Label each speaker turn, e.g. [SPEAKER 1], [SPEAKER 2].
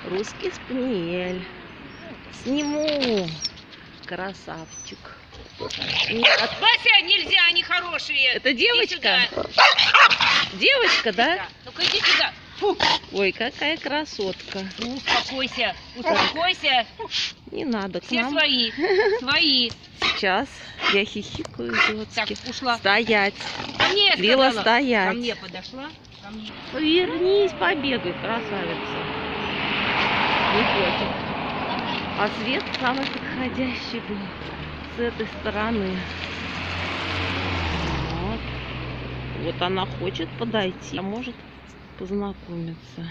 [SPEAKER 1] Русский спаниель. Сниму. Красавчик. Нет.
[SPEAKER 2] Вася, нельзя, они хорошие.
[SPEAKER 1] Это девочка? Девочка, да?
[SPEAKER 2] Ну-ка иди сюда. Фу.
[SPEAKER 1] Ой, какая красотка.
[SPEAKER 2] Ну, успокойся, успокойся.
[SPEAKER 1] Не надо к
[SPEAKER 2] Все
[SPEAKER 1] нам.
[SPEAKER 2] свои, свои.
[SPEAKER 1] Сейчас я хихикаю
[SPEAKER 2] Так,
[SPEAKER 1] идиотски.
[SPEAKER 2] ушла.
[SPEAKER 1] Стоять.
[SPEAKER 2] Ко мне, я
[SPEAKER 1] Лила,
[SPEAKER 2] сказала.
[SPEAKER 1] стоять.
[SPEAKER 2] Ко мне подошла. Ко мне.
[SPEAKER 1] Вернись, побегай, красавица. Не хочет. А свет самый подходящий был с этой стороны. Вот. Вот она хочет подойти, а может познакомиться.